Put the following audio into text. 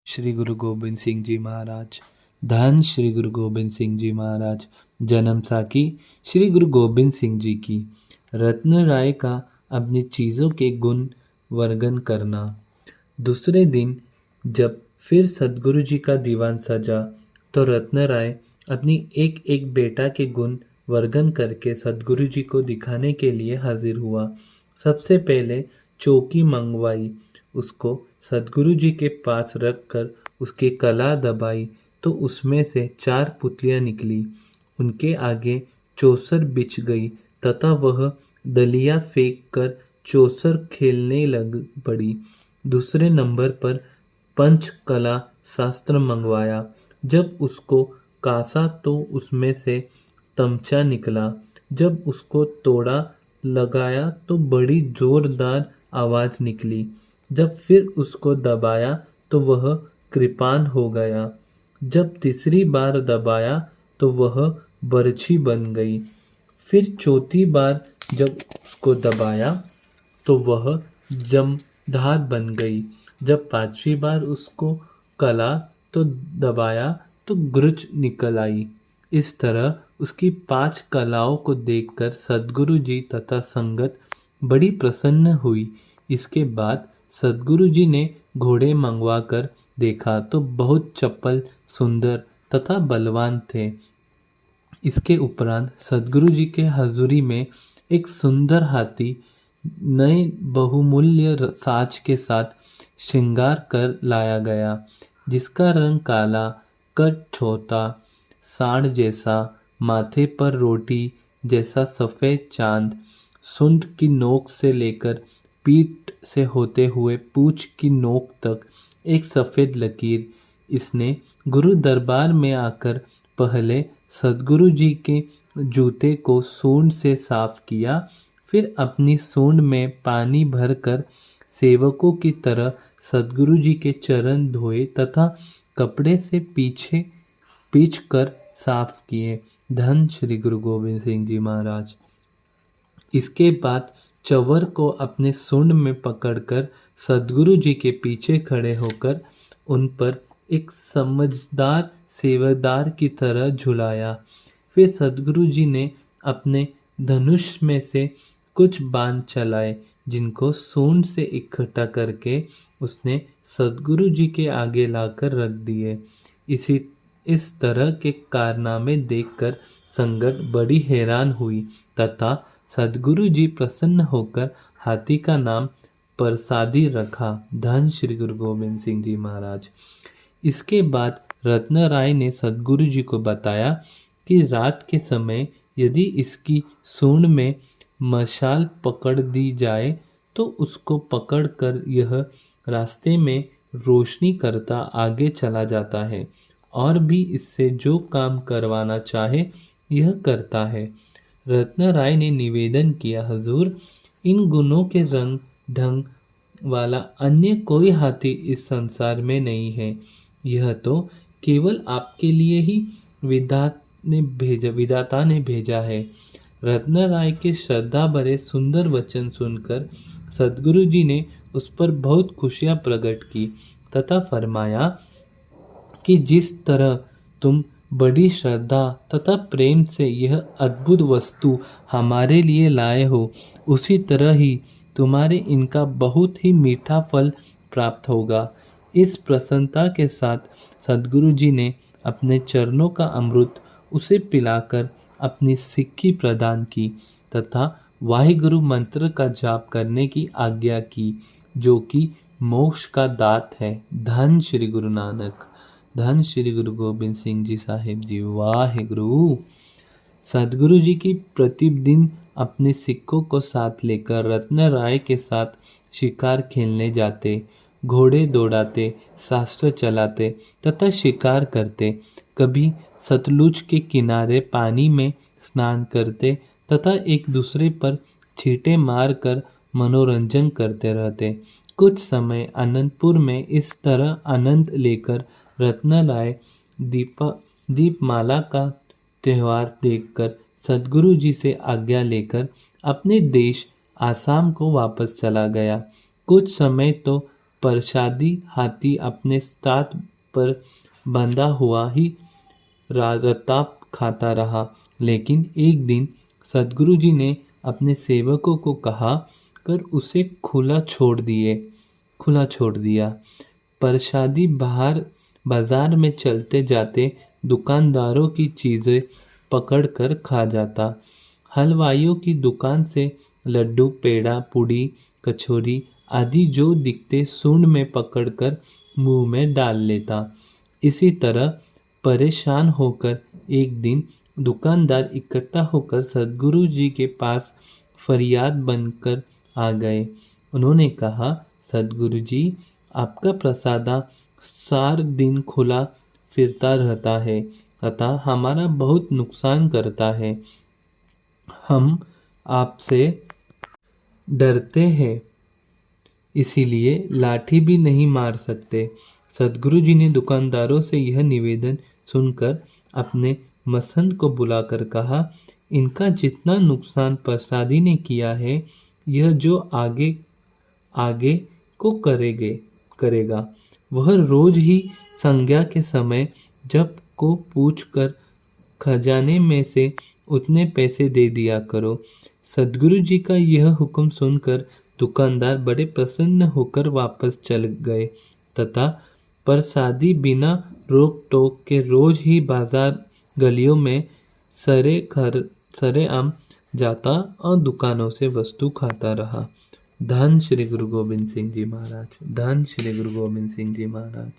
श्री गुरु गोबिंद सिंह जी महाराज। धन श्री गुरु गोबिंद सिंह जी महाराज। जन्म साखी श्री गुरु गोबिंद सिंह जी की। रत्न राय का अपनी चीज़ों के गुण वर्णन करना। दूसरे दिन जब फिर सदगुरु जी का दीवान सजा तो रत्न राय अपनी एक एक बेटा के गुण वर्णन करके सदगुरु जी को दिखाने के लिए हाजिर हुआ। सबसे पहले चौकी मंगवाई, उसको सदगुरु जी के पास रखकर उसकी कला दबाई तो उसमें से 4 पुतलियां निकली। उनके आगे चौसर बिछ गई तथा वह दलिया फेंक कर चौसर खेलने लग पड़ी। दूसरे नंबर पर पंचकला शास्त्र मंगवाया। जब उसको कासा तो उसमें से तमचा निकला। जब उसको तोड़ा लगाया तो बड़ी जोरदार आवाज निकली। जब फिर उसको दबाया तो वह कृपान हो गया। जब तीसरी बार दबाया तो वह बरछी बन गई। फिर चौथी बार जब उसको दबाया तो वह जमधार बन गई। जब पांचवी बार उसको कला तो दबाया तो गुरुच निकल आई। इस तरह उसकी 5 कलाओं को देखकर सदगुरु जी तथा संगत बड़ी प्रसन्न हुई। इसके बाद सदगुरु जी ने घोड़े मंगवा कर देखा तो बहुत चपल, सुंदर तथा बलवान थे। इसके उपरांत सदगुरु जी के हजूरी में एक सुंदर हाथी नए बहुमूल्य साज के साथ श्रृंगार कर लाया गया, जिसका रंग काला, कद छोटा, सांड जैसा, माथे पर रोटी जैसा सफ़ेद चांद, सूंड की नोक से लेकर पीठ से होते हुए पूंछ की नोक तक एक सफ़ेद लकीर। इसने गुरु दरबार में आकर पहले सदगुरु जी के जूते को सूंड से साफ किया, फिर अपनी सूंड में पानी भरकर सेवकों की तरह सदगुरु जी के चरण धोए तथा कपड़े से पीछे पीछ कर साफ किए। धन श्री गुरु गोबिंद सिंह जी महाराज। इसके बाद चवर को अपने सूंड में पकड़कर सदगुरु जी के पीछे खड़े होकर उन पर एक समझदार सेवादार की तरह झुलाया। फिर सदगुरु जी ने अपने धनुष में से कुछ बाण चलाए, जिनको सूंड से इकट्ठा करके उसने सदगुरु जी के आगे लाकर रख दिए। इस तरह के कारनामे देखकर संगत बड़ी हैरान हुई तथा सदगुरु जी प्रसन्न होकर हाथी का नाम प्रसादी रखा। धन श्री गुरु गोबिंद सिंह जी महाराज। इसके बाद रत्न राय ने सदगुरु जी को बताया कि रात के समय यदि इसकी सूंड में मशाल पकड़ दी जाए तो उसको पकड़कर यह रास्ते में रोशनी करता आगे चला जाता है और भी इससे जो काम करवाना चाहे यह करता है। रत्न राय ने निवेदन किया, हजूर, इन गुणों के रंग ढंग वाला अन्य कोई हाथी इस संसार में नहीं है। यह तो केवल आपके लिए ही विधाता ने भेजा है। रत्न राय के श्रद्धा भरे सुंदर वचन सुनकर सदगुरु जी ने उस पर बहुत खुशियां प्रकट की तथा फरमाया कि जिस तरह तुम बड़ी श्रद्धा तथा प्रेम से यह अद्भुत वस्तु हमारे लिए लाए हो, उसी तरह ही तुम्हारे इनका बहुत ही मीठा फल प्राप्त होगा। इस प्रसन्नता के साथ सदगुरु जी ने अपने चरणों का अमृत उसे पिलाकर अपनी सिक्की प्रदान की तथा वाहिगुरु मंत्र का जाप करने की आज्ञा की, जो कि मोक्ष का दात है। धन श्री गुरु नानक। धन श्री गुरु गोबिंद सिंह जी साहिब जी। वाहिगुरु। सदगुरु जी की प्रतिदिन अपने सिक्कों को साथ लेकर रत्न राय के साथ शिकार खेलने जाते, घोड़े दौड़ाते, शास्त्र चलाते तथा शिकार करते। कभी सतलुज के किनारे पानी में स्नान करते तथा एक दूसरे पर छींटे मारकर मनोरंजन करते रहते। कुछ समय आनंदपुर में इस तरह आनंद लेकर रत्न राय दीपमाला का त्यौहार देखकर सदगुरु जी से आज्ञा लेकर अपने देश आसाम को वापस चला गया। कुछ समय तो प्रसादी हाथी अपने साथ पर बंधा हुआ ही रताप खाता रहा। लेकिन एक दिन सदगुरु जी ने अपने सेवकों को कहा कर उसे खुला छोड़ दिया। प्रसादी बाहर बाजार में चलते जाते दुकानदारों की चीज़ें पकड़कर खा जाता। हलवाइयों की दुकान से लड्डू, पेड़ा, पूड़ी, कचौरी आदि जो दिखते सूंड में पकड़कर मुंह में डाल लेता। इसी तरह परेशान होकर एक दिन दुकानदार इकट्ठा होकर सदगुरु जी के पास फरियाद बनकर आ गए। उन्होंने कहा, सदगुरु जी, आपका प्रसादा सार दिन खुला फिरता रहता है अतः हमारा बहुत नुकसान करता है। हम आपसे डरते हैं, इसीलिए लाठी भी नहीं मार सकते। सदगुरु जी ने दुकानदारों से यह निवेदन सुनकर अपने मसंद को बुलाकर कहा, इनका जितना नुकसान प्रसादी ने किया है, यह जो आगे आगे को करेगा वह रोज ही संज्ञा के समय जब को पूछकर खजाने में से उतने पैसे दे दिया करो। सदगुरु जी का यह हुक्म सुनकर दुकानदार बड़े प्रसन्न होकर वापस चल गए तथा प्रसादी बिना रोक टोक के रोज ही बाजार गलियों में सरेआम जाता और दुकानों से वस्तु खाता रहा। धन श्री गुरु गोबिंद सिंह जी महाराज। धन श्री गुरु गोबिंद सिंह जी महाराज।